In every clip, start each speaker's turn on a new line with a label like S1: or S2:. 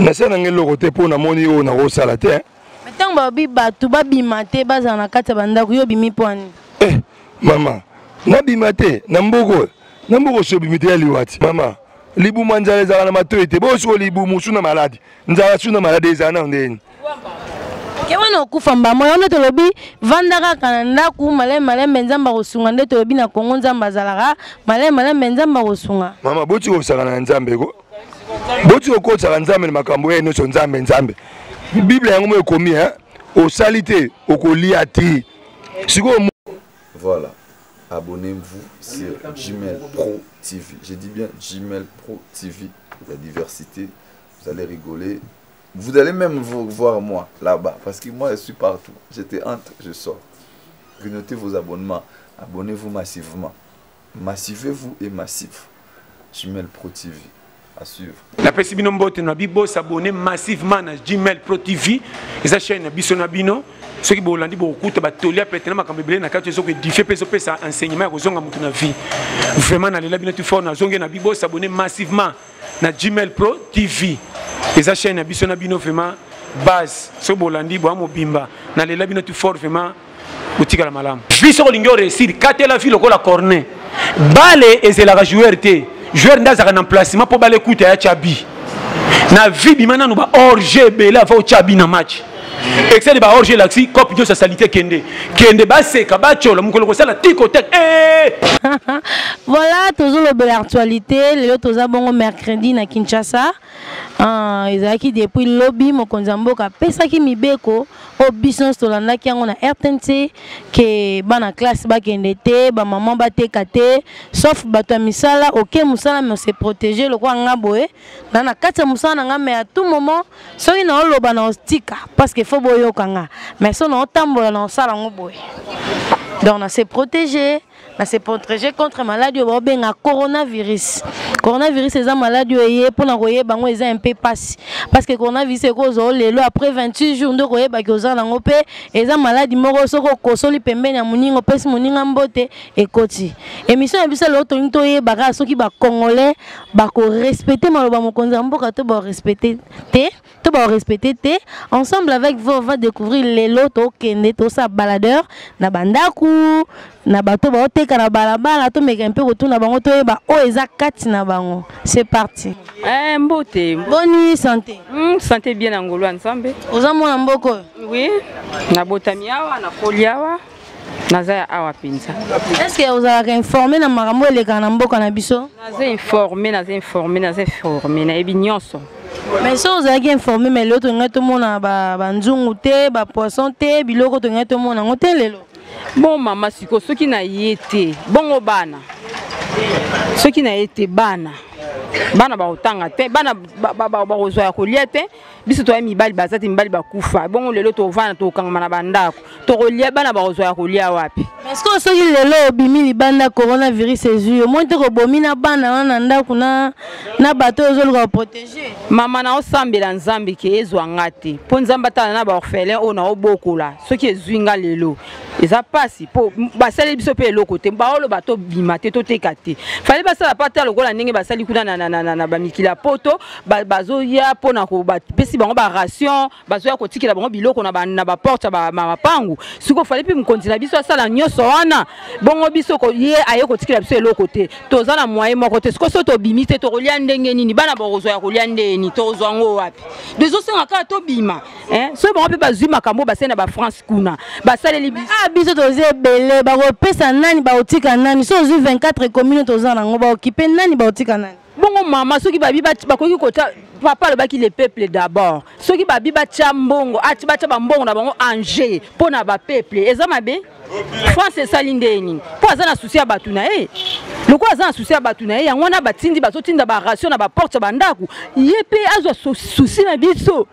S1: nasana ngelo côté pour na moni o na rosala te.
S2: Metango ba bi batu ba bimate baza na kata banda ku yo bimi poani.
S1: Mama, na bimate na mboko so bimite ya liwati. Mama, libu manjale za na matoite bo so libu musuna maladi. Nzala suna maladi za na ndeni.
S2: Kewana okufa mbamo yo to lobi vandaka kananda ku malem nzamba kosunga nde to lobi na Kongo nzamba zalaka malem nzamba kosunga.
S1: Mama boti osaka na nzambe ko. Boti okotsa nzambe na makambo eno so nzambe. Bible yango mo ekomi au salité au kolia ti.
S3: Voilà. Abonnez-vous sur Jimel Pro TV. J'ai dit bien Jimel Pro TV. La diversité, vous allez rigoler. Vous allez même voir moi là-bas. Parce que moi, je suis partout. J'étais entre, je sors. Notez vos abonnements. Abonnez-vous massivement. Massivez-vous et massif. Jimel Pro TV. À suivre.
S4: La Pesibino Mbote na bibo s'abonner massivement à Jimel Pro TV. Et sa chaîne Biso Nabino. Ceux qui bolandi beaucoup de batolia peut-être makambo belé na kato zo que diffé peso pesa enseignement ko zonga mutu na vie. Vraiment na lela bino tu fort na zonga na bibo s'abonner massivement na Jimel Pro TV. Et sa chaîne Biso Nabino vraiment base. So bolandi bo amobimba na lela bino tu fort vraiment utika la malam. Biso lingo réussir katela vie lokola corner. Balé et c'est la joueur té. Joueur ndaza en emplacement pour baler écouter ya Chabi. Na vie bimana no ba orge bela va au Chabi na match. Excès de ba orge laxi cop de sa salité kende ba seka ba chola mukolo ko sala tikotek.
S2: Voilà toujours le belle actualité, le toza bongo mercredi na Kinshasa. Ezaki depuis lobby mokonzamboka pesa ki mibeko o business tolanda ki yango na RTNC ke bana classe ba kende te ba maman ba tekate sauf bato misala OK musala mais se protéger le kwa ngaboe na kata musala nga mais à tout moment so ina loba na ostika parce que faut boyo kanga mais so na tambola na sala ngoboe donc on se protéger. On se protéger contre maladie au benga coronavirus. Coronavirus c'est une maladie pour na koye bango eza un peu passe parce que coronavirus est cause lelo après 28 jours de koye ba koza na ngope eza maladie moko soko kosoli pembeni ya muningo pesi muninga mbote ekoti. Émission ya biso lo tonto ye baka soki ba congolais ba ko respecter maloba mokonza mboka to ba respecter te ensemble avec vous on va découvrir lelo to kende to sa baladeur na bandaku na bato ba oteka na balabala to meka un peu retourna bango to yeba o eza kati na bango. C'est parti.
S5: Mbote.
S2: Bonne santé.
S5: Santé bien ngolo ensemble.
S2: Oza mona mboko.
S5: Oui. Na botamiawa na koliawa. Naza awa pinza.
S2: Est-ce que vous avez informé na makambo eleka na mboka na biso?
S5: Naza informé na ebinyonso.
S2: Mais si vous avez informé mais l'autre ngato mona ba nzungu te ba poisson te biloko to ngato mona ngote lelo.
S5: Bon mama siko soki na yete bongo bana soki na yete bana ba otanga te bana ba ozwa ya kolia te biso to mibali bazati mibali bakufa bongo lelo to vana to kanga na bandako to kolia bana ba ozwa ya kolia wapi.
S2: Est-ce que soki lelo bimi libanda coronavirus ezu mo te ko bomina bana na ndako na bato ozoluka protéger
S5: mama na osambela nzambe ke ezwa ngate po nzamba tana na ba orphelin ona obokola soki ezuinga lelo eza pasi po basali biso pe loko te baolo bato bimate to tekate fallait basala pata lokola ndenge basali kuna na bamikila poto bazoya pona ko pesi bango ba ration bazoya kotikela bango biloko na ba porte ba mapangu siko fallait pe mkonzi na biso asala nyoso wana bongo biso ko ye aye kotikela biso loko te toza na moyen moko te siko so to bimite to kolia ndenge nini bana bozo ya kolia ndeni to zongo wapi dezo senga ka to bima so bango pe bazui makambo basena ba France kuna basale
S2: biso toze belé ba ko pesa nani ba otika nani so 24 communes toza nango ba occuper nani ba otika nani
S5: bongo mama soki babi bakoki kota papa le baki le peuple d'abord soki babi bacha mbongo ati bacha bambongo na bango Angers pona ba peuple eza mabe France salindeni po azana souci ya batuna loko azana souci ya batuna yango na batindi bazotinda ba ration na ba porte bandaku yepe azwa souci na biso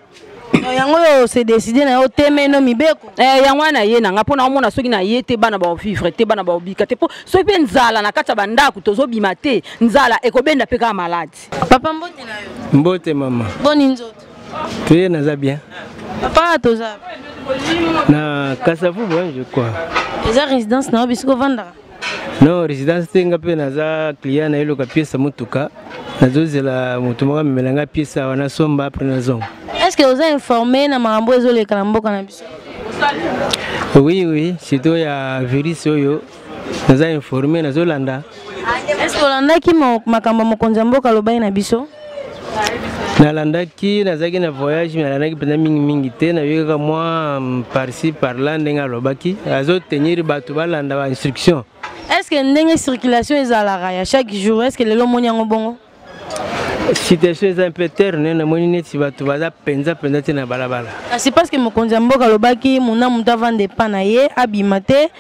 S2: yango c'est décidé na oteme no mibeko
S5: yango na ye nanga pona omona soki na yete bana ba vivre te bana ba obika te po soki pe nzala na kata bandaku tozo bima te nzala ekobenda pe ka malade.
S2: Papa mbote na yo
S6: mbote mama
S2: boni nzoto
S6: tuye naza bien
S2: papa toza
S6: na Kasavu bon je crois
S2: eza résidence na bisiko vanda
S6: Non, résidence tenga pe naza client na eloka pièce mutuka. Nazozela mutu moko memelanga pièce wana somba après nazong.
S2: Est-ce que vous avez informé na makambo ezoleka na mboka na biso?
S6: Oui, surtout ya virus oyo. Naza informé nazolanda.
S2: Est-ce que olandaki makambo mokonzi mboka lobai na biso?
S6: Nalandaki nazaki na voyage mais nalandaki pena mingi te na yoka moi par-ci par-là ndenga lobaki azo tenir bato balanda ba instruction.
S2: Est-ce que ndenge circulation ezalaka ya chaque jour? Est-ce que lelo moni yango bongo?
S6: Situation est un peu terne na moni neti bato baza penza te na balabala.
S2: C'est parce que mokonzi mboka lobaki muna muta vande pana ye abimate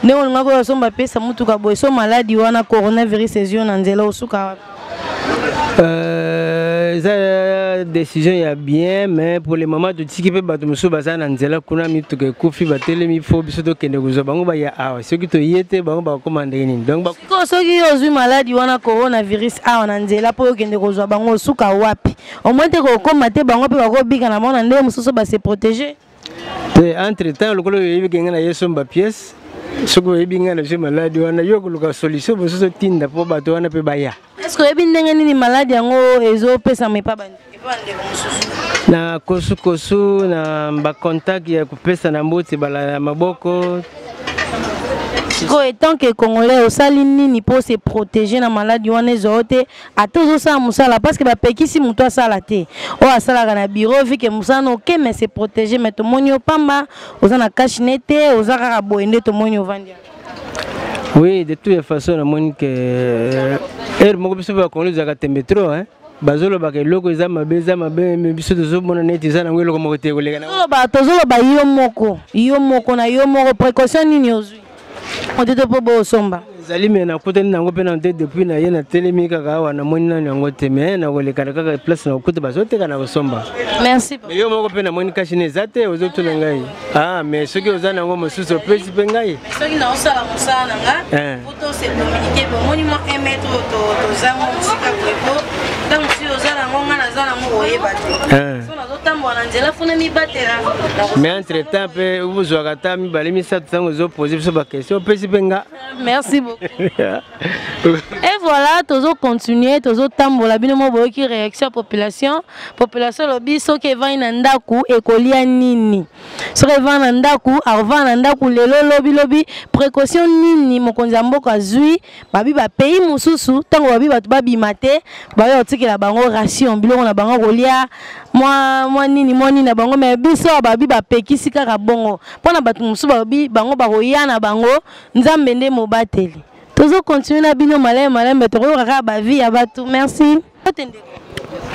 S2: ne olinga ko somba pesa mutuka boy so maladie wana coronavirus ezio na nzela osuka.
S6: La décision est bien, mais pour le moment, tu sais que tu peux te baser dans nzela kuna mitu ke kufi batele mi fo biso to kende kuzo bango ba ya awa ce qui te yete bango ba commander ni donc ba
S2: ko soki ozwi maladie wana coronavirus awa na nzela po kende kuzo bango suka wapi au moins te ko komate bango pe ba ko bika na mona nde mususu ba se protéger.
S6: Entre temps le kolo yebi kenga na yeso mba pièce soko yebi nga na maladie wana yo ko solution mususu tinda po bato wana pe ba ya.
S2: Est-ce que yebi ndenge nini maladie yango ezo pesa mepa bandi?
S6: Na kosu na ba contact ya kupesa na mboti bala maboko.
S2: Et tant que Congolais osali nini pour se protéger na maladie wana ezote atozo sa musala parce que ba pekisi muto asala te o asala na bureau vu que musano ok mais se protéger mais to monyo pamba ozana cachinete ozaka boende to monyo vandia.
S6: Oui, de toute façon na moni que moko biso ba Congolais zaka tembe trop hein. Bazolo ba ke loko za mabe me biso to zomona neti za na ngelo ko moko te ko lega na.
S2: Tozolo ba yo moko na yo moko précaution nini ozwi. On te po bo somba.
S6: Zali me na kota na ngo pe na te depuis na ye na telemi kaka wana moni na ngo te me na ko leka kaka place na kota bazote kana ko somba.
S2: Merci.
S6: Me yo moko pe na moni kashine zate ozoto na ngai. Ah mais soki ozana ngo mosusu pesi pe ngai.
S2: Soki na osala musala nga. Photo se communiquer bon moni mo 1 mètre to zango musika kwebo. Donc si ozala ngo nga na zana mo oyeba te. So na zotambo na nzela funa mi batela.
S6: Mais entre temps pe vous okata mi balimi sa tsango zo poser biso ba question pesi pe nga.
S2: Merci beaucoup. Et voilà, toujours continuer, toujours tambola bino mo boki réaction population lobi soki va ina ndaku ekolia nini. Soki va na ndaku, arva na ndaku lelo lobi précaution nini mokonzi mboka zui babi ba pays mususu tango babi batu babimate ba yo tikela bango ration biloko na bango kolia moi nini na bango mais biso babi ba pekisi kaka bongo pona batu mususu babi bango ba koya na bango nzambe nde mobateli. Toujours continuer na bino malem to kaka ba vie ya batu. Merci.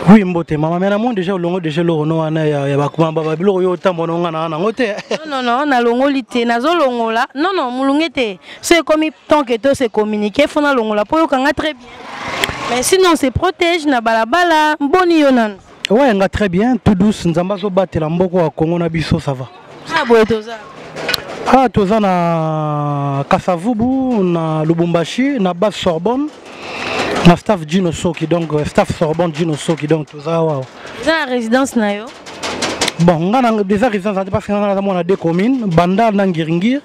S7: Oui mbote mama mena mon déjà longo déjà lorono wana ya bakumamba ba biloko yo tambo no ngana na ngote. Non
S2: na longoli te nazo longola. Non mulungete. C'est comme tant que to se communiquer faut na longola po yo kanga très bien. Mais sinon on se protège na balabala mboni yo nan.
S7: Ouais nga très bien tout douce nzamba zo batela mboko wa Congo na biso ça va.
S2: Ah boye toza.
S7: Ah toza na Kasavubu na Lubumbashi na base Sorbonne. Na staff Gino Soki donc staff Sorbonne Gino Soki donc toza wa.
S2: Ça la résidence na yo.
S7: Bon, on a déjà résidence parce qu'on a deux communes, Banda na Ngiringir,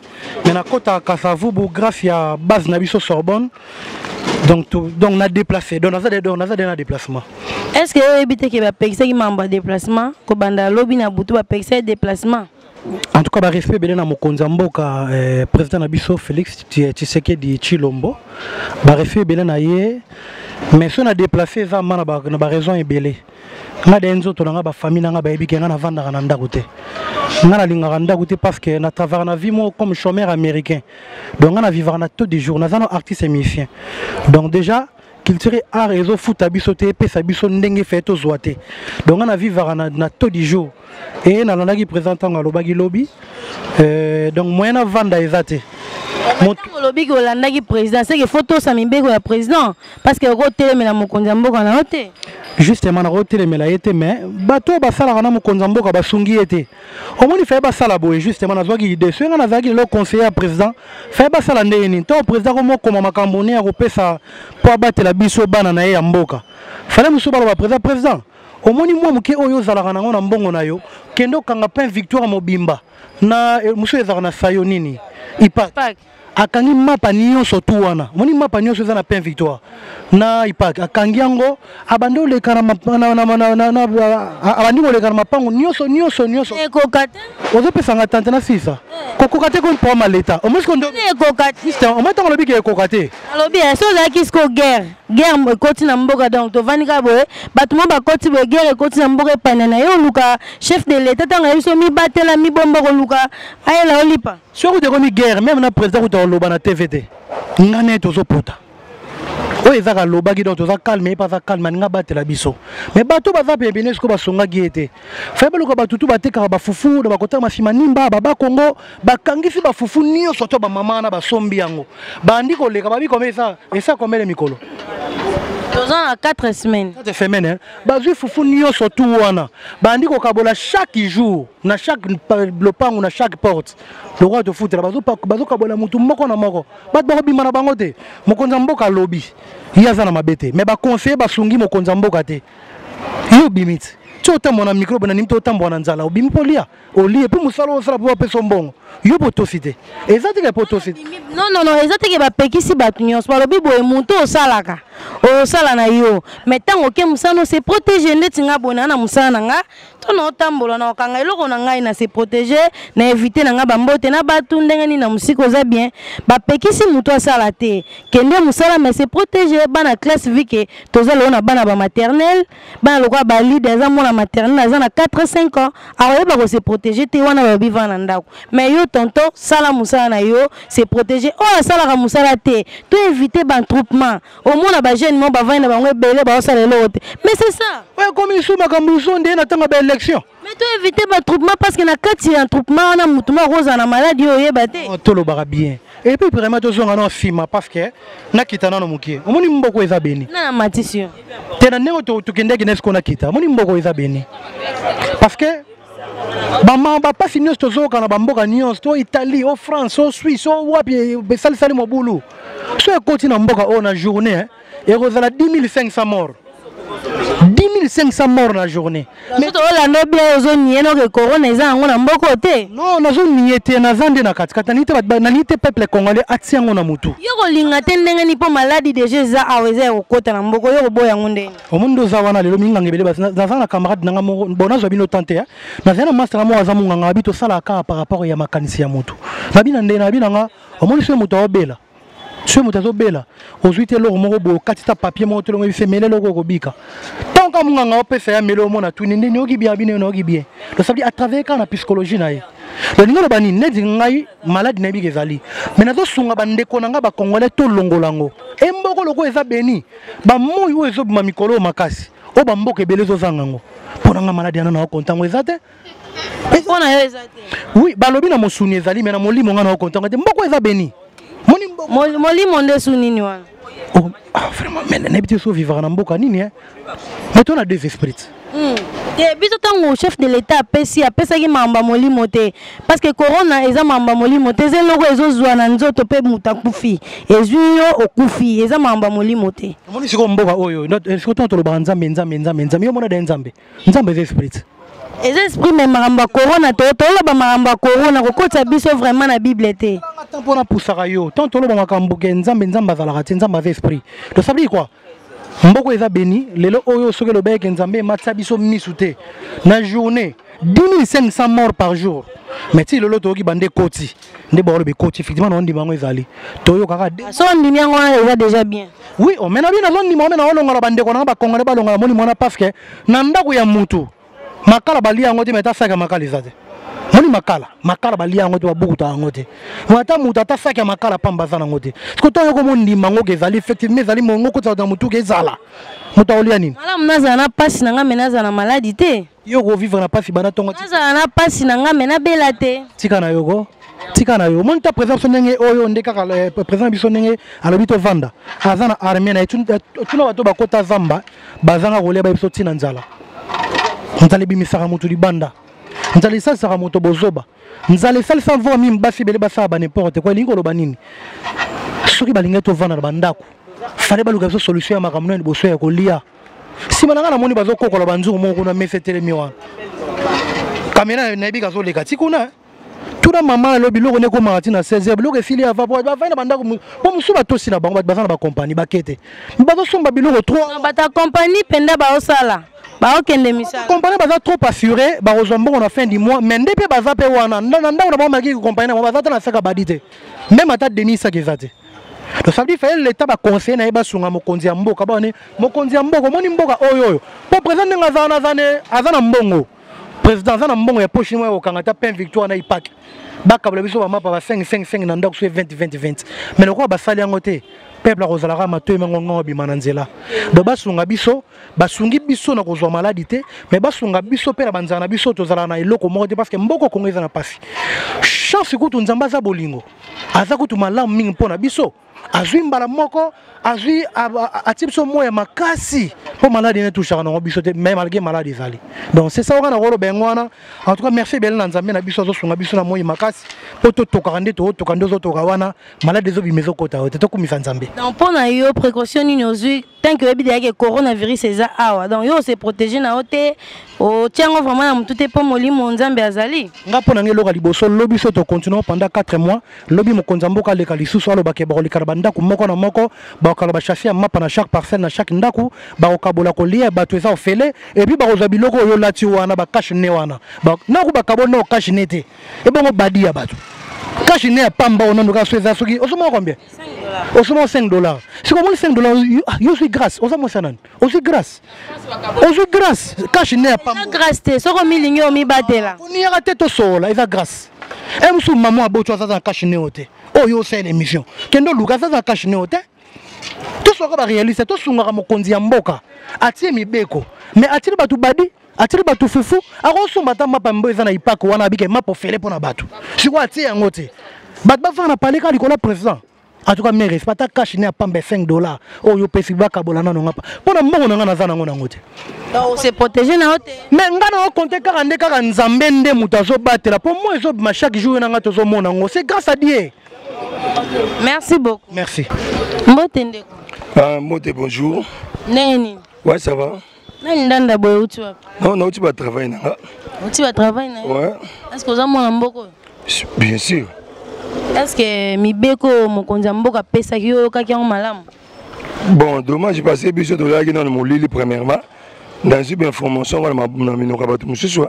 S7: mais na kota Kasavubu grâce à base na biso Sorbonne. Donc on a déplacé, donc on a des déplacements.
S2: Est-ce que vous habitez que va payer qui membre déplacement, ko banda lobby na butu va payer déplacement?
S7: En tout cas, je respecte bien mokonzi mboka président Nabiso Félix Tshisekedi Tshilombo. Je respecte bien na ye, mais si on a déplacé ça, on a raison et belé. On a des gens qui ont famille, on a des gens qui ont vendu dans la côté. On a des parce que on a travaillé na vie comme chômeur américain. Donc on a vécu na tous des jours, on a des artistes et musiciens. Donc déjà culture art réseau foot abisoté pe sabiso ndenge fait to zoate. Donc on a vécu na tous des jours. Et na landa qui présente en lobagi lobby donc moyen na vanda ezate
S2: mon lobby ko landa qui président c'est que photo ça mibeko ya président parce que ko telemela mokonzi mboka na hote
S7: justement na ko telemela yete mais bato basala na mokonzi mboka basungi yete au moins il fait basala boye justement na zwaki idée so ngana zaki le conseiller à président fait basala ndeni to président ko moko makambo ne ya ko pesa po abatela biso bana na ya mboka fallait muso ba président au moins moi muke oyo zalaka nango na mbongo na yo kendo kanga pain victoire mobimba na muso ezaka na sayo nini ipak akangi mapa nyonso tu wana moni mapa nyonso eza na pain victoire na ipak akangi yango abandi oleka na abandi koleka na mapango nyonso
S2: ekokate
S7: ozopesanga tante na sisa kokoka te kompoa maleta omotango alobi ke ekoka te
S2: alobi so ozalaki siko guerre ekoti na mboka donc tovandi kaka boye bato mo bakoti boye guerre ekoti na mboka epanana ye oluka chef de l'état ntango ya biso mibatela mibomba koluka ayela olipa
S7: soki tekomi guerre même na président kuta oloba na tv te nga ne tozopota oyo ezaka lobaki donc toza calme ye mpe aza calme aninga batela biso mais bato baza pembeni siko basongaki ye te fai baluka batutu batekaka bafufu na bakotaka mafima nimba baba kongo bakangisi bafufu nyonso to bamama na basombi yango bandi koleka babi kome esa komele mikolo
S2: toza na 4 semaines
S7: 4 semaines bazwi fufu nyonso tu wana bandi kokabola chaque jour na chaque lopango na chaque porte lokwa tofutela bazokabola mutu moko na moko bato bakobima na bango te mokonzi ya mboka alobi ye aza na mabe te mais baconseiller basungi mokonzi ya mboka te ye obimi te ti otambola na micro bona nimi te otambola na nzala obimi mpo lia olie mpe mosala osala mpo bapesa mbongo yo potosi te eza teke potosi te
S2: non eza teke bapekisi bato nyonso balobi boye moto osalaka osala na yo mais ntango oke mosala se protege ndeti nga boye na mosala na nga to na otambola na okanga eloko na ngai na se protege na évite na nga bambote na bato ndenge nini na mosika oza bien bapekisi moto asala te kende mosala mais se protege bana classe vike toza lelo na bana bamaternel bana lokola balide aza mwana maternel aza na 4-5 ans akoyeba kose protege te wana balobi vana na ndako mais yo tonton sala mosala na yo se protege oyo asalaka mosala te to évite bantroupement omona bajeune mo bavandi na bango ebele baosala eloko te mais c'est ça
S7: oyo komi isu makambo isu nde na ntango baélection
S2: mais to évite bantroupement parce que na kati ya ntroupement wana motu moko akozala na maladi oyo oyeba te
S7: tolobaka bien et puis vraiment tozonga na nsima parce que nakita nano mokie omoni mboko eza beni
S2: na matisi
S7: te na ndenge tokendeki na esiko nakita omoni mboko eza beni parce que bapasi nyonso tozoyoka na bamboka nyonso to Italie o France o Suisse o wapi besalisali mobulu so ekoti na mboka oyo na journée ekozala 10500 morts 10500 morts na journée
S2: mais tolanda bien ozoniye noke corona eza yango na mboko te
S7: non nazoniye te naza nde na katikati nani te peuple congolais atia yango na mutu
S2: yo kolinga te ndenge ni mpo maladi deja eza awa eza ya kokota na mboko yo koboya yango ndenge
S7: omundi oza wana lelo minganga ebele naza na camarade nanga moko bon nazwa bino tante nazali na master moko aza monganga abi tosalaka par rapport ya makanisi ya mutu nabi na nde nabi nanga omoni so mutu aobela so mutu azobela ozwi te eloko moko boye okatisa papier moko tolongo ebise mele eloko okobika ntango monganga opesa ya mele omona tuni nde nayoki bien bino nayoki bien tosabili atravers kaka na psychologie na ye lolinga oloba nini neti ngai maladi na yebika ezali me nazosunga bandeko na ngai bakongolais tolongola yango emboko loko eza beni bamoi oyo ezobima mikolo oyo makasi oyo bamboka ebele ezozanga yango mpo na nga maladi yana na okontango eza te
S2: mpona yo eza te
S7: oui balobi na mosuni ezali me na molimo nga na okontango te mboko eza beni
S2: molimo nde su nini wana
S7: vraiment mais nayebi te so vivaka na mboka nini mais to na deux esprits
S2: te biso ntango chef de l'état apesaki mamba molimo te parce que corona eza mamba molimo te eza eloko ezozwa na nzoto mpe moto akufi ezwi yo okufi eza mamba molimo te
S7: omoni sikoyo mboka oyo sikoyo ntango tolobaka nzambe yo mona da nzambe eza esprit
S2: eza esprit me makambo ya corona toloba makambo ya corona kokotisa biso vraiment na bible te
S7: ntango mpona pusaka yo ntango toloba makambo ke nzambe azalaka te nzambe aza esprit tosabili kwa mboko eza beni lelo oyo soki elobeyeke nzambe ematisa biso misu te na journée 10500 morts par jour mais ti lelo toyoki bande ekoti nde baoloba ekoti effectivement na ondima yango ezali toyokaka
S2: so ondimi yango wana eza déjà bien
S7: oui omena bino azondima omena olongola bandeko nanga bakongole balongola moni mwana parce que na ndako ya mutu makala balia yango te me ata saki ya makala eza te moni makala balia yango te babukuta yango te ata mutu ata saki ya makala pamba aza nango te siko ntango yoko mondima yango ke ezali effectivement ezali mongo kotisa na mutu ke ezala moto aolia nini
S2: malamu nazala na pasi na nga me nazala na maladi te
S7: yo kovivre na pasi bana ntongo
S2: nazala na pasi na nga me nabela te
S7: tika na yo omoni ta président biso ndenge oyo nde kaka président biso ndenge alobi tovanda aza na armée na ye tuna bato bakota zamba bazanga kolia bayebiso ntina nzala nzala ebimisaka moto libanda nzala esalisaka moto bozoba nzala esalisa mvua mimi basi ebele basala baneporte kwa elingi koloba nini soki balingai tovanda na bandako fale baluka biso solution ya makambo na liboso ya kolia nsima na nga namoni bazokokola banzungu moko kuna mese etelemi wana kamera nayebi kazoleka ti kuna tout le maman le biloko ne ko marati na 16h biloko fili ava po ba vaina banda ko po musu ba tosi na bango ba na ba compagnie ba kete ba to somba biloko trop
S2: ba ta compagnie penda ba osala ba okende misala
S7: compagnie ba trop assuré ba ozombo na fin du mois mais ndepé ba za pe wana na ndako na ba maki compagnie na ba za na saka badite même ata Denis ça qui zate donc ça veut dire que l'état va conseiller na ba sunga mokonzi ya mboka ba ne mokonzi ya mboka moni mboka oyo po président ngazana azana mbongo président azana mbongo ya poche mo ya kangata pen victoire na ipak bakabla biso ba mapa ba 5 na ndako so 20 mais le quoi ba sali yango te peuple rozalaka matoyi mangongo bimana nzela do basunga biso basungi biso na kozwa maladi te mais basunga biso pe na banzana biso tozala na eloko moko te parce que mboko kongo eza na pasi chance kutu nzamba za bolingo aza kutu malamu mingi mpona biso azwi mbala moko azwi atie biso moya makasi po maladi ne touchaka nango biso te mais malgré maladi ezali donc c'est ça wana rolo bengo wana en tout cas merci belle na nzambe na biso azosunga biso na moyi makasi po totokaka nde totoka nde ozotoka wana maladi ezobima ezokota te tokumisa nzambe
S2: donc mpona yo précaution nini ozwi tant que oyebi deyaki coronavirus eza awa donc yo ose protégé na yo te otiango vraiment na motu te mpo molimo nzambe azali
S7: nga mpo na nge eloka liboso lobi so tocontinue pendant 4 mois lobi mokonzi ya mboka aleka lisusu alobake bakolekala bandako moko na moko bakokala bachassi ya mapa na chaque parcelle na chaque ndako bakokabola kolia bato eza ofele epuis bakozwa biloko oyo olati wana bakashe ne wana naku bakabo ne okashe ne te ebongo badi ya bato kashe ne ya pamba onandoka so eza soki osomaka combien osomaka $5 sikomoni $5 yo ozwi grâce oza mwasa nani ozwi grâce kashe ne ya pamba
S2: grâce te soko milingi omibatela
S7: oniyaka te tosola eza grâce mosusu mama aboto azaza na kashe ne o te oyo osala émission kende oluka azaza na kashe ne o te tosoka baréaliste tosungaka mokonzi ya mboka atie mibeko mais atili bato badi atili bato fufu akosomba ata mapa mbo eza na ipako wana abike mapa ofele mpo na bato siko atie yango te bato bafaka na paleka likolo président en tout cas mes respect ata cash ne apambe $5 oyo pesi bakabola nano ngapa mpona mbongo na nga naza nango nango te
S2: donc se protéger na hote
S7: mais nga na okonte kaka nde kaka nzambe nde moto azobatela mpo moi ezobima chaque jour na nga tozomona yango c'est grâce à Dieu.
S2: Merci beaucoup.
S7: Merci.
S2: Mbote ndeko.
S1: Mbote bonjour.
S2: Neni.
S1: Ouais, ça va.
S2: Nani ndanda boye uti wapi?
S1: Non, uti ba travail nanga.
S2: Uti ba travail na.
S1: Ouais.
S2: Est-ce que ozamona mboko?
S1: Bien sûr.
S2: Est-ce que mibeko mokonzi ya mboka pesa ki oyo kaki yango malamu?
S1: Bon, dommage passé biso to laki dans mon lit premièrement. Dans une information on na minoka bato mususu.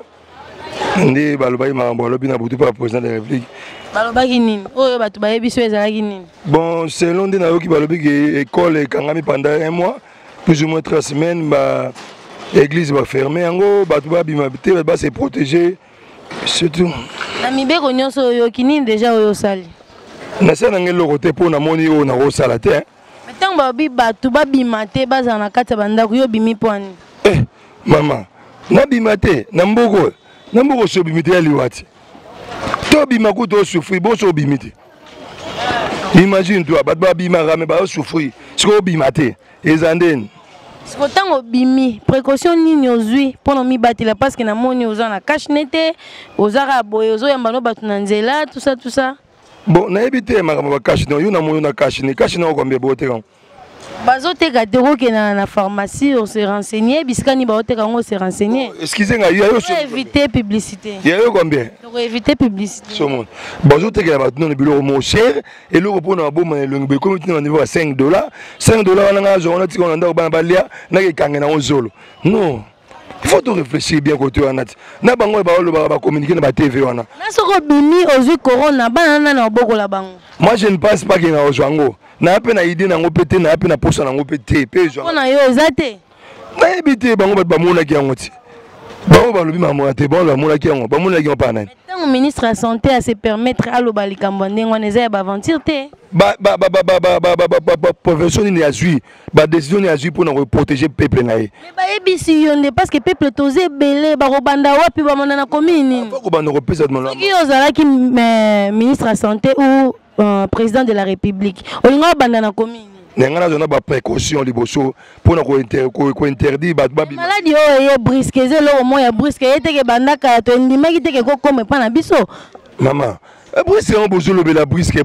S1: Ndi balobai makambo lobi na butu pa président de la République.
S2: Balobaki nini? Oyo bato bayebi so ezalaki nini?
S1: Bon, selon de nayoki balobi que école ekangami pendant 1 mois, plus ou moins 3 semaines, bah église va fermer yango, bato ba bima te ba se protéger. C'est tout.
S2: Na mibeko nyonso oyo kinini déjà oyo sali.
S1: Na sana ngelo kote po na moni o na rosala te.
S2: Tant babi bato ba bima te baza na kati bandako yo bimi poani.
S1: Maman, na bima te na mboko. Na mboko so bimi te liwati. To bima ko to souffrir bo so bimi te. Imagine toi bato ba bima rame ba souffrir. Siko bima te ezandeni.
S2: Siko tango bimi précaution nini ozwi pono mi batila parce que na moni oza na cache nete ozara boye ozo yamba no batu na nzela tout ça.
S1: Bon, na ebité makambo ba cache no yo na moni na cache ni combien bote kan.
S2: Bazo te gatero ke na pharmacie on se renseigner biskani ba oteka ngo se renseigner.
S1: Excusez nga yo
S2: éviter publicité.
S1: Yo combien?
S2: Pour éviter publicité.
S1: So mon. Bazo te ke ba no bilo mo cher et le repos na bo man le comme tu na niveau à $5. $5 wana nga zo na tika na ndako bana balia na ke kangena ozolo. Non. Il faut tout réfléchir bien côté wana. Na bango ba communiquer na ba TV wana.
S2: Na soko bimi ozu corona bana na boko la bango.
S1: Moi je ne pense pas que na ozwango. Na pe na idée na ngo pété na pe na posa na ngo pété pe zo.
S2: Ona yo ezate.
S1: Na ebité bango ba mona ki yango ti. Bango ba lobi mama te bon la mona ki yango. Ba mona ki yango pa nani.
S2: Tant ministre de santé à se permettre à l'obali kambonde ngone za ba aventure te.
S1: Profession ni azui. Ba décision ni azui pour nous protéger peuple na ye.
S2: Mais ba ebisi yonde parce que peuple tozé belé ba robanda wapi ba mona na commune.
S1: Faut ko ba no repesa de mona.
S2: Qui ozala ki ministre de santé ou président de la République. Olinga banda na commune.
S1: Nenga na ba précaution liboso pour na ko interdit ba ba.
S2: Maladie o ye brisque zelo mo ya brisque yete ke banda ka to ndimaki te ke ko comme pa na biso.
S1: Maman, brisque on bozo lo bela brisque.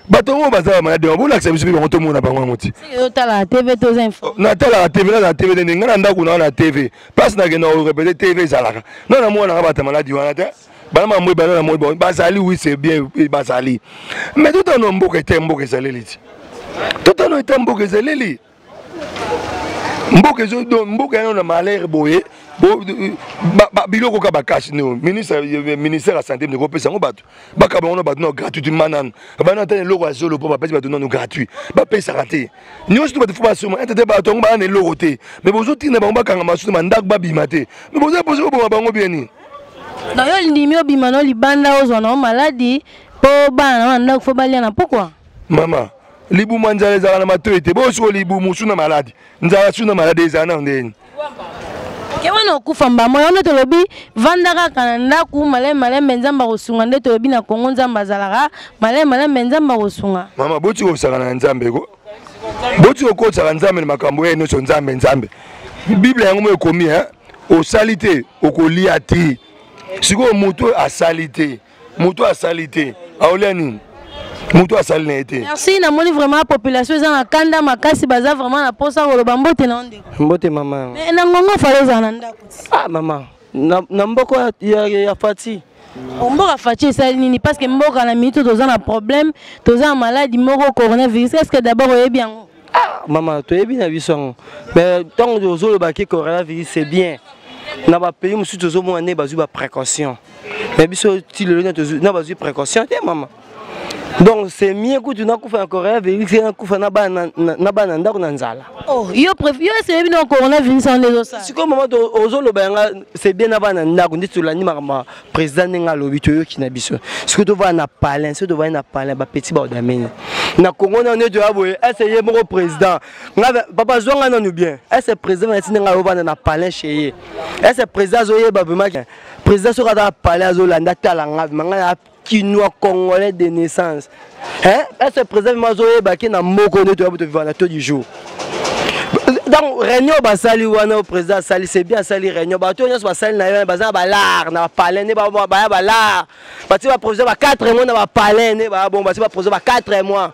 S1: Batongo baza malade on bola biso bi on na bango ngoti.
S2: Yo tala TV to info.
S1: Na tala TV na TV nenga na ndako na TV. Passe na gena o répéter TV zalaka. Non na mo na ba ta malade wana te. Bana moi bana moi bazali oui c'est bien bazali. Mais tout en mboka était mboka ezaleli. Tout en était mboka ezaleli. Mboka zo do mboka na malheur boye. Biloko ka bakashi no ministère la santé ne kopesa ngo bato. Baka ba ono bato no gratuitement nan. Bana tane loko azolo po ba pesi bato no gratuit. Ba pesa raté. Nyo sto bato fo ba soma entete bato ngo ba na loko te. Mais bozo tina ba ngaka masu mandak ba bimate. Mais bozo poso bo ba ngo bieni.
S2: Na yo ndimi obimano libanda ozona maladi po bana na fo balia na pourquoi?
S1: Mama, libu manjale za na matoite. Bo so libu musu na maladi. Nzala su na maladi za na ndeni.
S2: Kewana okufamba moyo ndo tolobi vandaka kananda ku malem nzamba kosunga nde tolobi na Kongo nzamba zalaka malem nzamba kosunga.
S1: Mama boti osaka na nzambe ko. Boti okotsa nzambe na makambo eno so nzambe. Bible yango mo ekomi osalite okolia ti. Siko moto a salité. Aoleni. Moto a salité.
S2: Merci na moni vraiment la population za kanda makasi baza vraiment na posa ko lobambote na onde.
S6: Mbote mama.
S2: Mais na ngongo fale za na ndako.
S6: Ah mama. Na mboko ya fati.
S2: Mboka fati ça nini parce que mboka na minute toza na problème, toza maladie moko coronavirus. Est-ce que d'abord oyebi yango?
S6: Ah maman, tu es bien avisé. Mais tant que vous avez coronavirus c'est bien. Na ba pays musu tozo mo ane bazu ba précaution. Mais biso ti le na bazu précaution te maman. Donc c'est mieux que tu n'as pas fait un coronavirus, c'est un coup na bana ndako na nzala.
S2: Oh, yo préfère c'est bien coronavirus en les autres.
S6: Si comme maman ozolo benga c'est bien na bana ndako ndi tulani ma président nga lobi to yo kina biso. Si que tu vas na palin, si tu vas na palin ba petit ba odameni. Na Congo na ne doit boye, essayer mon président. Papa zonga na nous bien. Est-ce président na tinga ba na palin chez. Est-ce président zoye ba vraiment président so ka palin azolanda talanga manga Kinois congolais de naissance. Hein? Est-ce président Mazoé Baki na moko ne doit vivre na tout du jour. Donc réunion basali wana au président sali c'est bien sali réunion ba to nyos basali na baza balar na palais ne ba balar. Bati ba projet ba 4 mois na ba palais ne ba bon bati ba projet ba 4 mois.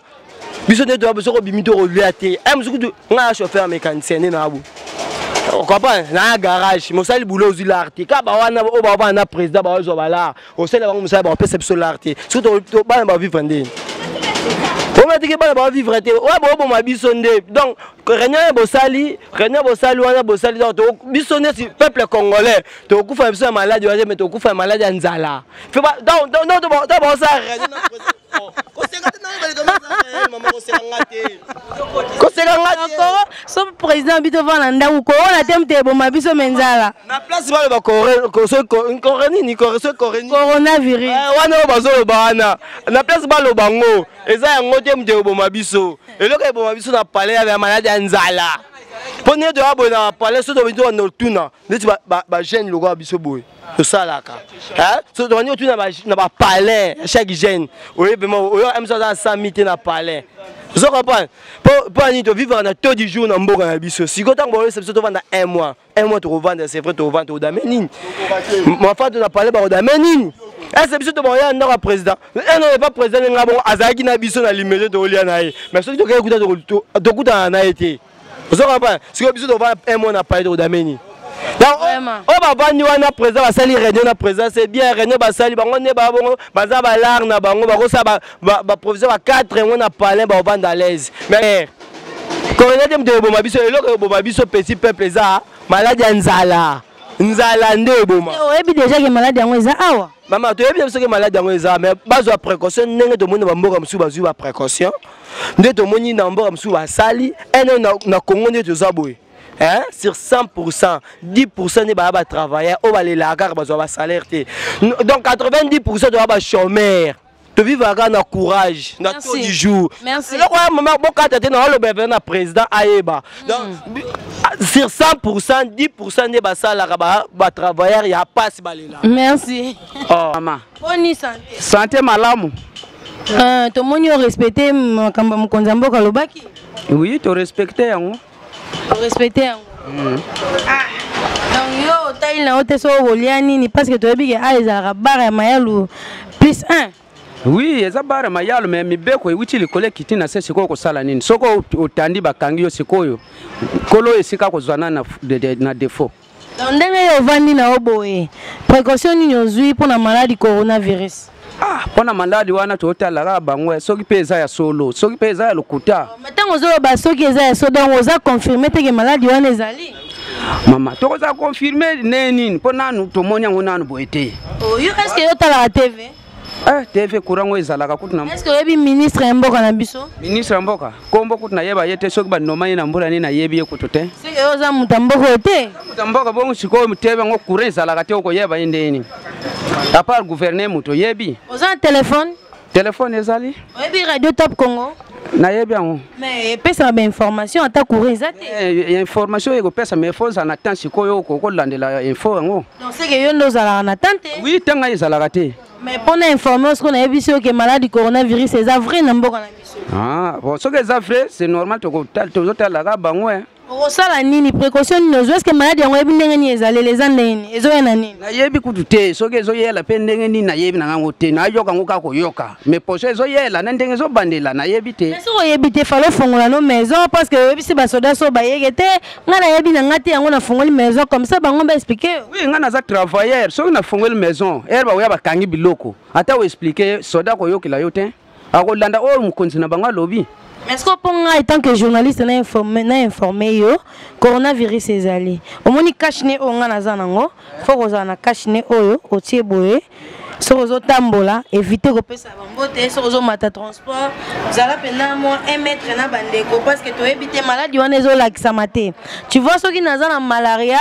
S6: Biso ne doit besoin bimito reliaté. Mzuku nga chauffeur mécanicien na abu. On comprend na garage mosali boulot aux l'arté ka ba wana o ba na président ba zo bala o sala ba mosali ba pesa biso l'arté surtout ba ba vivre ndé o m'a dit que ba vivre té o ba bo ma biso ndé donc réunion bosali wana bosali donc biso ndé si peuple congolais to kufa biso malade wa mais to kufa malade nzala fait ba donc to ba ça réunion
S2: son président bito vana ndaku ko na temte bo mabiso menzala
S6: na place ba ba
S2: coronavirus
S6: wana bazolo bana na place ba lo bango eza yango temte bo mabiso eloko bo mabiso na palais ya malade ya nzala pone de abo na palais so do bito na tuna ndeti ba jeune logo biso boy to salaka hein so do bito na ba palais chaque jeune oye vraiment oyo amso za samité na palais. Vous comprenez? Pour nous vivre dans tout du jour dans mboka na biso. Si quand on c'est plutôt vendre 1 mois. 1 mois tu revendre c'est vrai tu revendre au damenine. Mon frère tu as parlé par damenine. C'est plutôt bon ya ndaka président. Non pas président nga bon azaki na biso na limité to lia na ye. Mais ceux qui doka écouter to kuta na été. Vous comprenez? Si que plutôt vendre 1 mois na parler au damenine. Donc on va bani wana président basali réunion na président c'est bien réunion basali bango ne ba bongo baza balar na bango ba kosa ba proviseur ba 4 mois na palais ba vendre à l'aise mais quand on a dem de bo mabiso eloko bo mabiso petit peuple za malade nzala nde boma
S2: o ebi déjà que malade yango eza awa
S6: mama to ebi biso que malade yango eza mais bazo précaution ndenge to mona ba mboka msu bazu ba précaution nde to moni na mboka msu basali eno na Congo nde to za boye. Hein? Sur 100%, 10% ne va pas travailler, on va les lagar, on va salaire. Donc 90% doit avoir chômeur. Tu vis avec un courage, dans tout du jour.
S2: Merci.
S6: Le maman, quand tu es dans le président Aïeba. Donc sur 100%, 10% ne va pas travailler, il n'y a pas ce balai là.
S2: Merci.
S6: Oh maman.
S2: Bonne santé.
S6: Santé malamu.
S2: Tout le monde respecte mon konzambo kalobaki.
S6: Oui, tu respectes hein.
S2: Respecter ah donc yo taille na ote so boliani ni parce que tu bi que ezala bara ya mayalu plus 1
S8: oui eza bara mayalu mais mibeko ewuti likole kitina se siko ko sala nini soko otandi bakangi yo sikoyo kolo esika ko zwana na défaut
S2: Donc ndenge ovandi na oboye précaution nini ozwi pour la maladie coronavirus?
S8: Pona maladi wana totalaka bangwe soki pe eza ya solo soki pe eza ya lokuta
S2: matango zoloba soki eza ya solo donc oza confirmer teke maladi wana ezali
S8: mama tokoza confirmer nini mpo nanu tomoni yango nanu boye te
S2: oyo est-ce que yotalaka TV?
S8: TV kurango ezalaka kutu
S2: est-ce que oyebi ministre ya mboka na biso?
S8: Ministre ya mboka kombo kutu nayeba ye te soki banoma ye na mbula nini nayebi ye kutu te
S2: soki oyo oza moto ya mboka oyo te
S8: moto ya mboka bongo sikoyo TV yango courant ezalaka te okoyeba ye ndeni à part gouverner moto yebi
S2: oza na telefone
S8: ezali
S2: oyebi radio Top Congo
S8: nayebi yango
S2: mais epesaka bainformation ata courant eza te
S8: information ekopesa mais fo ozala na temps sikoyo okolandela info yango
S2: donc seke yo nde ozalaka na temps te
S8: oui ntango ezalaka te
S2: mais mpona informer siko nayebi si oke maladi coronavirus eza vrai na mboka na biso
S8: bon soki eza vrai c'est normal tozotalaka bango
S2: okosala nini précaution nini ozwi eske maladi yango yebi ndenge nini ezaleli eza ndenge nini ezoyena nini
S8: nayebi kutu te soki ezoyela mpe ndenge nini nayebi na ngango te nayoka ngo kaka koyoka mais poso ezoyela na ndenge ezobandela nayebi te
S2: soki oyebi te fale ofongola no maison parce que oyebisi basoda so bayeke te ngai nayebi na ngai te yango nafongoli maison comme ça bango baexplike
S8: oui ngai naza travailleur soki nafongoli maison ere bakoya bakangi biloko ata oexplike soda koyokela yo te akolanda oyo mokonzi na bango alobi.
S2: Est-ce que pour moi, en tant que journaliste, na informé yo coronavirus ezali. Omoni cache ne o ngana zanango, faut que na cache ne oyo otie boye. Sozo tambola, éviter ko pesa bambote, sozo mata transport. Zala pena mo 1 mètre na bandeko parce que to éviter maladie wana ezo lakisa mate. Tu vois ceux qui nazana malaria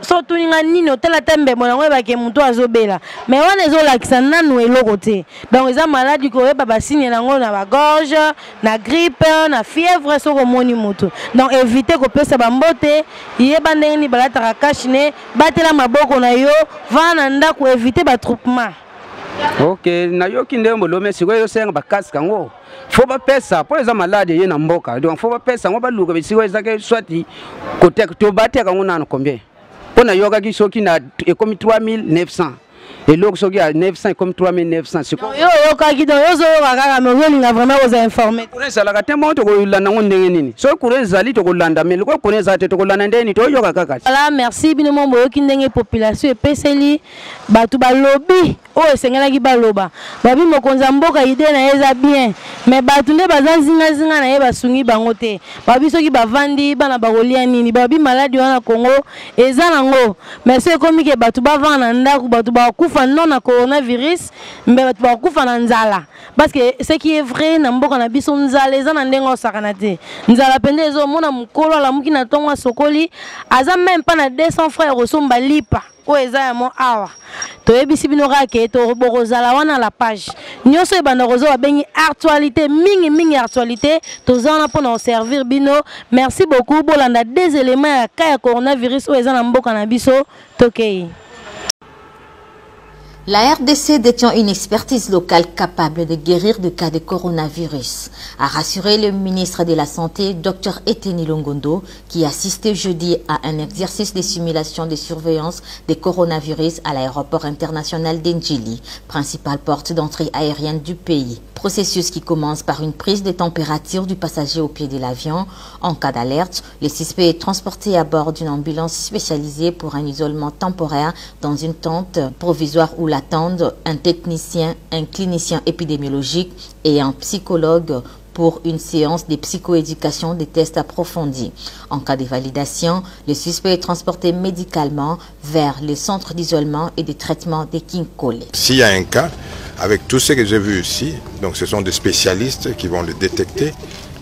S2: surtout ninga nini otela tembe mona ngwe ke muto azobela mais wana ezolakisa nanu eloko te donc eza maladie ko yeba basigne nango na ba gorge na grippe na fièvre soko moni muto donc éviter ko pesa bambote yeba ndenge ni balataka kashine batela maboko na yo vana ndako éviter ba troupement.
S8: OK na yo kindembo lome siko yo senga bakasi kango faut pas pesa pour les malades ye na mboka donc faut pas pesa ngo baluka bisiko ezake swati côté to bateka ngo nanu combien on a yoga qui sont qui na comme 3900 et l'autre sont qui à 900 comme 3900 c'est quoi yo
S2: yoga qui donc yo zo yoga mais on a vraiment vous informer
S8: pour ça la tellement to ko landa ngo ndenge nini so courant zali to ko landa mais ko courant za te to ko landa ndeni to yoga kaka
S2: voilà merci bino mo boyo ki ndenge population epeseli batu ba lobby o esengela ki baloba babi mokonza mboka idée na eza bien mais batu nde bazanzinga zinga na ye basungi bango te babi soki bavandi bana bakolia nini babi maladie wana Congo eza nango mais c'est comme que batu bavanda ndako batu bakufa non na coronavirus mais batu bakufa na nzala parce que ce qui est vrai na mboka na biso nzala eza na ndenge osakana te nzala pende ezo mona mukolo ala muki na tongo sokoli aza même pas na 200 frères osomba lipa o eza ya mo awa toyebisi bino kaka to bokozala wana la page nyonso ebanda kozo babengi actualité mingi actualité tozana mpona servir bino merci beaucoup bolanda des éléments ya ka ya coronavirus o eza na mboka na biso tokei.
S9: La RDC détient une expertise locale capable de guérir de cas de coronavirus, a rassuré le ministre de la Santé, Dr Eteni Longondo, qui assistait jeudi à un exercice de simulation de surveillance des coronavirus à l'aéroport international d'Ndjili, principale porte d'entrée aérienne du pays. Processus qui commence par une prise de température du passager au pied de l'avion. En cas d'alerte, le suspect est transporté à bord d'une ambulance spécialisée pour un isolement temporaire dans une tente provisoire où l'attendent un technicien, un clinicien épidémiologique et un psychologue pour une séance de psychoéducation des tests approfondis. En cas de validation, le suspect est transporté médicalement vers le centre d'isolement et de traitement de Kinkole.
S10: S'il y a un cas, avec tout ce que j'ai vu ici, donc ce sont des spécialistes qui vont le détecter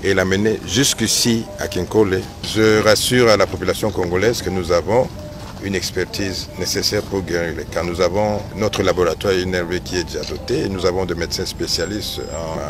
S10: et l'amener jusqu'ici à Kinkole. Je rassure à la population congolaise que nous avons une expertise nécessaire pour guérir les cas. Nous avons notre laboratoire INRV qui est déjà doté et nous avons des médecins spécialistes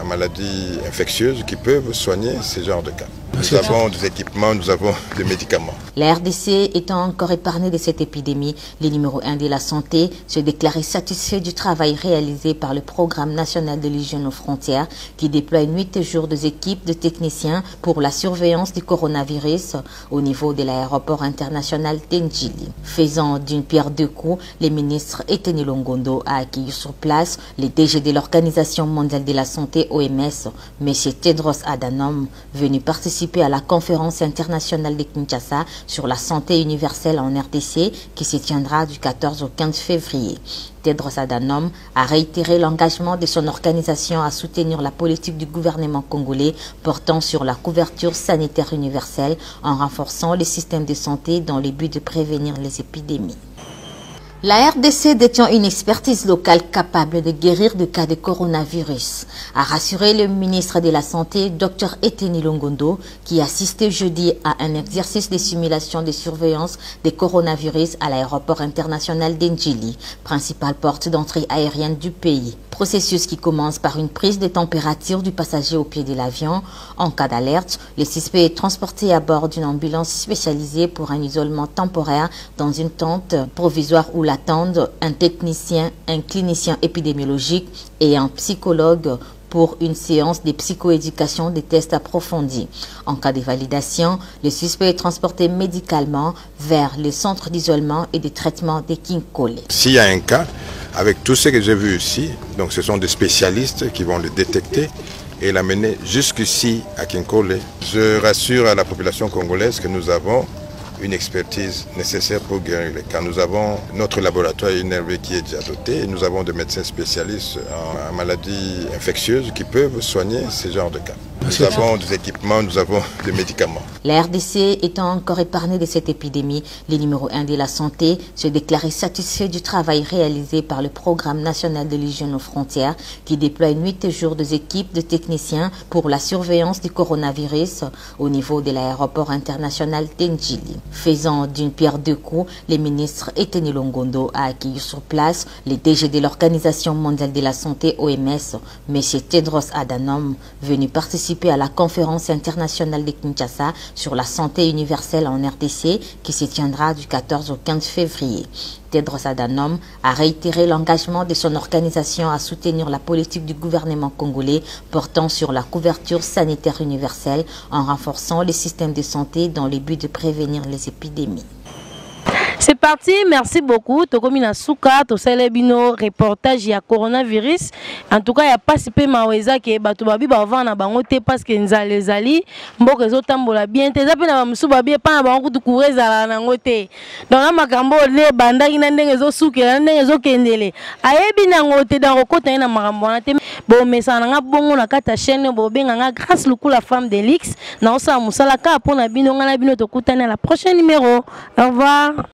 S10: en maladies infectieuses qui peuvent soigner ce genre de cas. Nous avons des équipements, nous avons des médicaments.
S9: La RDC étant encore épargnée de cette épidémie, le numéro 1 de la santé se déclarait satisfait du travail réalisé par le programme national de l'hygiène aux frontières qui déploie 8 jours des équipes de techniciens pour la surveillance du coronavirus au niveau de l'aéroport international d'Ndjili. Faisant d'une pierre deux coups, le ministre Eteni Longondo a accueilli sur place le DG de l'Organisation mondiale de la santé OMS, M. Tedros Adhanom, venu participer participer à la conférence internationale de Kinshasa sur la santé universelle en RDC qui se tiendra du 14 au 15 février. Tedros Adhanom a réitéré l'engagement de son organisation à soutenir la politique du gouvernement congolais portant sur la couverture sanitaire universelle en renforçant les systèmes de santé dans le but de prévenir les épidémies. La RDC détient une expertise locale capable de guérir de cas de coronavirus, a rassuré le ministre de la Santé, Dr Eteni Longondo, qui assistait jeudi à un exercice de simulation de surveillance des coronavirus à l'aéroport international d'Ndjili, principale porte d'entrée aérienne du pays. Processus qui commence par une prise de température du passager au pied de l'avion. En cas d'alerte, le suspect est transporté à bord d'une ambulance spécialisée pour un isolement temporaire dans une tente provisoire où l'attendent un technicien, un clinicien épidémiologique et un psychologue pour une séance de psychoéducation des tests approfondis. En cas de validation, le suspect est transporté médicalement vers le centre d'isolement et de traitement de Kinkole.
S10: S'il y a un cas, avec tout ce que j'ai vu ici, donc ce sont des spécialistes qui vont le détecter et l'amener jusqu'ici à Kinkole. Je rassure à la population congolaise que nous avons une expertise nécessaire pour guérir les cas. Nous avons notre laboratoire INRV qui est déjà doté et nous avons des médecins spécialistes en maladies infectieuses qui peuvent soigner ce genre de cas. Nous avons des équipements, nous avons des médicaments.
S9: La RDC étant encore épargnée de cette épidémie, le numéro 1 de la santé se déclarait satisfait du travail réalisé par le Programme national de l'hygiène aux frontières qui déploie 8 jours des équipes de techniciens pour la surveillance du coronavirus au niveau de l'aéroport international d'Ndjili. Faisant d'une pierre deux coups, le ministre Eteni Longondo a accueilli sur place les DG de l'Organisation mondiale de la santé OMS, M. Tedros Adhanom, venu participer à la conférence internationale de Kinshasa sur la santé universelle en RDC qui se tiendra du 14 au 15 février. Tedros Adhanom a réitéré l'engagement de son organisation à soutenir la politique du gouvernement congolais portant sur la couverture sanitaire universelle en renforçant les systèmes de santé dans le but de prévenir les épidémies.
S2: C'est parti, merci beaucoup. Tokomi na suka, to selebino reportage ya coronavirus. En tout cas, il y a pas si peu maweza ke bato babi ba vana bango te parce que nzale zali mboka zo tambola bien te zape na bamusu babi pa na bango tu kureza la nango te. Donc na makambo le bandaki na ndenge zo suke na ndenge zo kendele. Ayebi nango te dans kota na makambo na te. Bon mesa na nga bongo na kata chaîne bo benga nga grâce luku la femme de l'X na osa musala ka pona bino nga na bino to kutana la prochaine numéro. Au revoir.